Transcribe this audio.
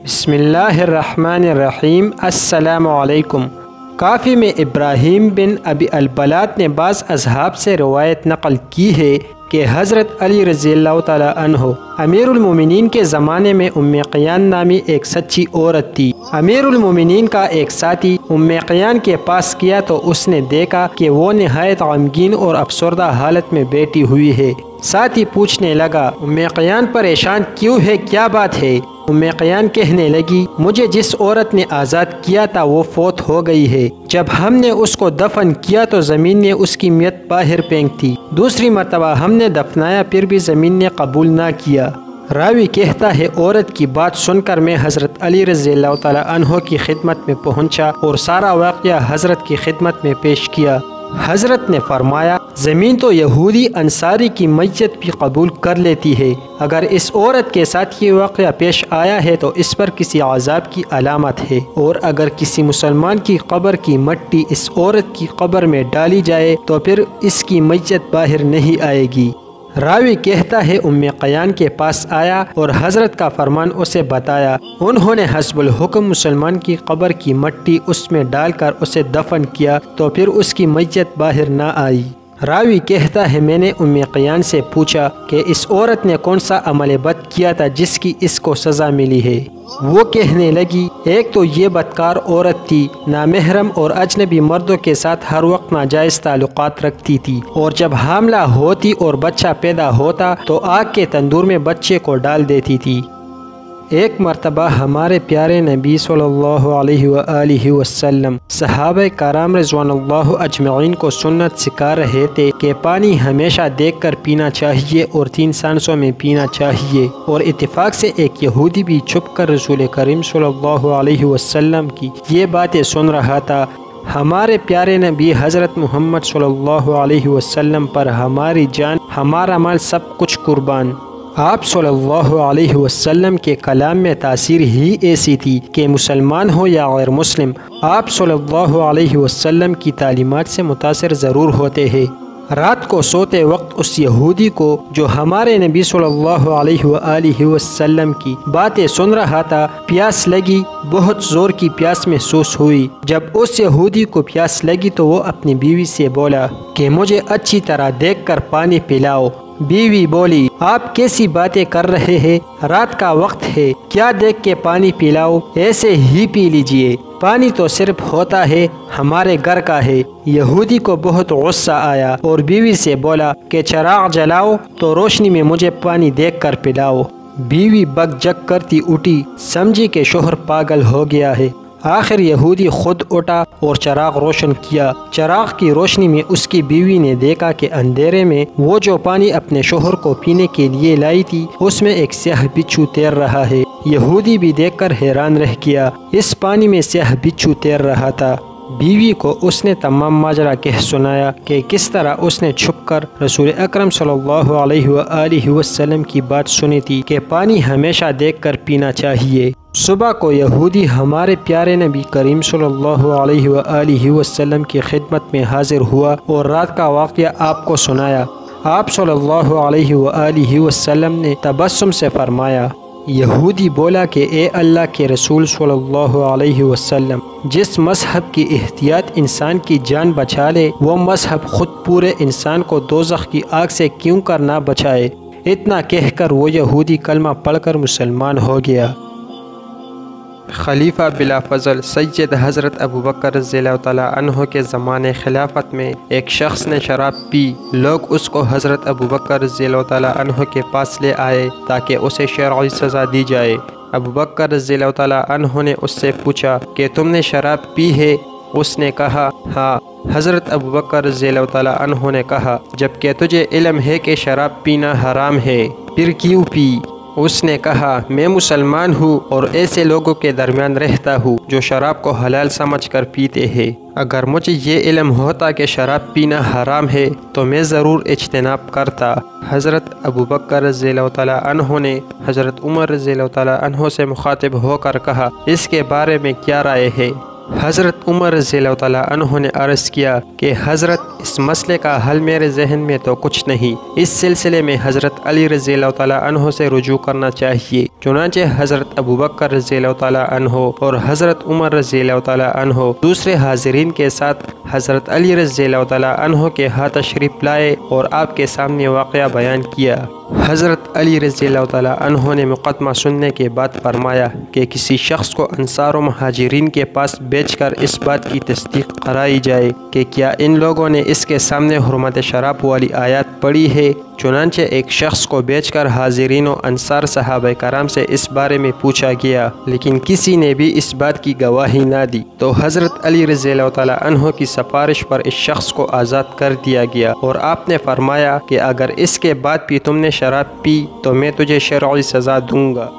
بسم اللہ الرحمن الرحیم۔ السلام علیکم۔ کافی میں ابراہیم بن ابی البلات نے بعض اصحاب سے روایت نقل کی ہے کہ حضرت علی رضی اللہ تعالیٰ عنہ امیر المومنین کے زمانے میں ام قیان نامی ایک سچی عورت تھی۔ امیر المومنین کا ایک ساتھی ام قیان کے پاس گیا تو اس نے دیکھا کہ وہ نہایت غمگین اور افسردہ حالت میں بیٹھی ہوئی ہے۔ ساتھی پوچھنے لگا، ام قیان پریشان کیوں ہے، کیا بات ہے؟ ام قیان کہنے لگی، مجھے جس عورت نے آزاد کیا تھا وہ فوت ہو گئی ہے۔ جب ہم نے اس کو دفن کیا تو زمین نے اس کی میت باہر پھینک دی۔ دوسری مرتبہ ہم نے دفنایا، پھر بھی زمین نے قبول نہ کیا۔ راوی کہتا ہے، عورت کی بات سن کر میں حضرت علی رضی اللہ تعالیٰ عنہ کی خدمت میں پہنچا اور سارا واقعہ حضرت کی خدمت میں پیش کیا۔ حضرت نے فرمایا، زمین تو یہودی انصاری کی میت بھی قبول کر لیتی ہے۔ اگر اس عورت کے ساتھ یہ واقعہ پیش آیا ہے تو اس پر کسی عذاب کی علامت ہے، اور اگر کسی مسلمان کی قبر کی مٹی اس عورت کی قبر میں ڈالی جائے تو پھر اس کی میت باہر نہیں آئے گی۔ راوی کہتا ہے، ام قیان کے پاس آیا اور حضرت کا فرمان اسے بتایا۔ انہوں نے حسب الحکم مسلمان کی قبر کی مٹی اس میں ڈال کر اسے دفن کیا تو پھر اس کی میت باہر نہ آئی۔ راوی کہتا ہے، میں نے ام قیان سے پوچھا کہ اس عورت نے کون سا عمل بد کیا تھا جس کی اس کو سزا ملی ہے؟ وہ کہنے لگی، ایک تو یہ بدکار عورت تھی، نامحرم اور اجنبی مردوں کے ساتھ ہر وقت ناجائز تعلقات رکھتی تھی، اور جب حاملہ ہوتی اور بچہ پیدا ہوتا تو آگ کے تندور میں بچے کو ڈال دیتی تھی۔ ایک مرتبہ ہمارے پیارے نبی صلی اللہ علیہ وآلہ وسلم صحابہ کرام رضوان اللہ اجمعین کو سنت سکھا رہے تھے کہ پانی ہمیشہ دیکھ کر پینا چاہیے اور 3 سانسوں میں پینا چاہیے، اور اتفاق سے ایک یہودی بھی چھپ کر رسول کریم صلی اللہ علیہ وسلم کی یہ باتیں سن رہا تھا۔ ہمارے پیارے نبی حضرت محمد صلی اللہ علیہ وسلم پر ہماری جان، ہمارا مال، سب کچھ قربان۔ آپ صلی اللہ علیہ وسلم کے کلام میں تاثیر ہی ایسی تھی کہ مسلمان ہو یا غیر مسلم، آپ صلی اللہ علیہ وسلم کی تعلیمات سے متاثر ضرور ہوتے ہیں۔ رات کو سوتے وقت اس یہودی کو جو ہمارے نبی صلی اللہ علیہ وآلہ وسلم کی باتیں سن رہا تھا، پیاس لگی، بہت زور کی پیاس محسوس ہوئی۔ جب اس یہودی کو پیاس لگی تو وہ اپنی بیوی سے بولا کہ مجھے اچھی طرح دیکھ کر پانی پلاؤ۔ بیوی بولی، آپ کیسی باتیں کر رہے ہیں، رات کا وقت ہے، کیا دیکھ کے پانی پلاؤ، ایسے ہی پی لیجئے، پانی تو صرف ہوتا ہے، ہمارے گھر کا ہے۔ یہودی کو بہت غصہ آیا اور بیوی سے بولا کہ چراغ جلاؤ تو روشنی میں مجھے پانی دیکھ کر پلاؤ۔ بیوی بک جگ کرتی اٹھی، سمجھی کہ شوہر پاگل ہو گیا ہے۔ آخر یہودی خود اٹھا اور چراغ روشن کیا۔ چراغ کی روشنی میں اس کی بیوی نے دیکھا کہ اندھیرے میں وہ جو پانی اپنے شوہر کو پینے کے لیے لائی تھی اس میں ایک سیاہ بچھو تیر رہا ہے۔ یہودی بھی دیکھ کر حیران رہ گیا، اس پانی میں سیاہ بچھو تیر رہا تھا۔ بیوی کو اس نے تمام ماجرا کہہ سنایا کہ کس طرح اس نے چھپ کر رسول اکرم صلی اللہ علیہ وآلہ وسلم کی بات سنی تھی کہ پانی ہمیشہ دیکھ کر پینا چاہیے۔ صبح کو یہودی ہمارے پیارے نبی کریم صلی اللہ علیہ وآلہ وسلم کی خدمت میں حاضر ہوا اور رات کا واقعہ آپ کو سنایا۔ آپ صلی اللہ علیہ وآلہ وسلم نے تبسم سے فرمایا۔ یہودی بولا کہ اے اللہ کے رسول صلی اللہ علیہ وسلم، جس مذہب کی احتیاط انسان کی جان بچا لے وہ مذہب خود پورے انسان کو دوزخ کی آگ سے کیوں کر نہ بچائے؟ اتنا کہہ کر وہ یہودی کلمہ پڑھ کر مسلمان ہو گیا۔ خلیفہ بلا فضل سید حضرت ابوبکر رضی اللہ تعالیٰ عنہ کے زمانے خلافت میں ایک شخص نے شراب پی۔ لوگ اس کو حضرت ابوبکر رضی اللہ تعالیٰ عنہ کے پاس لے آئے تاکہ اسے شرعی سزا دی جائے۔ ابوبکر رضی اللہ تعالیٰ عنہ نے اس سے پوچھا کہ تم نے شراب پی ہے؟ اس نے کہا ہاں۔ حضرت ابوبکر رضی اللہ تعالیٰ عنہ نے کہا، جبکہ تجھے علم ہے کہ شراب پینا حرام ہے، پھر کیوں پی؟ اس نے کہا، میں مسلمان ہوں اور ایسے لوگوں کے درمیان رہتا ہوں جو شراب کو حلال سمجھ کر پیتے ہیں۔ اگر مجھے یہ علم ہوتا کہ شراب پینا حرام ہے تو میں ضرور اجتناب کرتا۔ حضرت ابوبکر رضی اللہ تعالیٰ عنہ نے حضرت عمر رضی اللہ تعالیٰ عنہ سے مخاطب ہو کر کہا، اس کے بارے میں کیا رائے ہے؟ حضرت عمر رضی اللہ تعالیٰ عنہ نے عرض کیا کہ حضرت اس مسئلے کا حل میرے ذہن میں تو کچھ نہیں، اس سلسلے میں حضرت علی رضی اللہ تعالیٰ عنہ سے رجوع کرنا چاہیے۔ چنانچہ حضرت ابوبکر رضی اللہ تعالیٰ عنہ اور حضرت عمر رضی اللہ تعالیٰ عنہ دوسرے حاضرین کے ساتھ حضرت علی رضی اللہ تعالیٰ عنہ کے ہاتھ تشریف لائے اور آپ کے سامنے واقعہ بیان کیا۔ حضرت علی رضی اللہ تعالیٰ عنہ نے مقدمہ سننے کے بعد فرمایا کہ کسی شخص کو انصار و مہاجرین کے پاس بیچ کر اس بات کی تصدیق کرائی جائے کہ کیا ان لوگوں نے اس کے سامنے حرمت شراب والی آیات پڑھی ہے۔ چنانچہ ایک شخص کو بیچ کر حاضرین و انصار صحابہ کرام سے اس بارے میں پوچھا گیا، لیکن کسی نے بھی اس بات کی گواہی نہ دی، تو حضرت علی رضی اللہ تعالیٰ عنہ کی سفارش پر اس شخص کو آزاد کر دیا گیا، اور آپ نے فرمایا کہ اگر اس کے بعد بھی تم نے شراب پی تو میں تجھے شرعی سزا دوں گا۔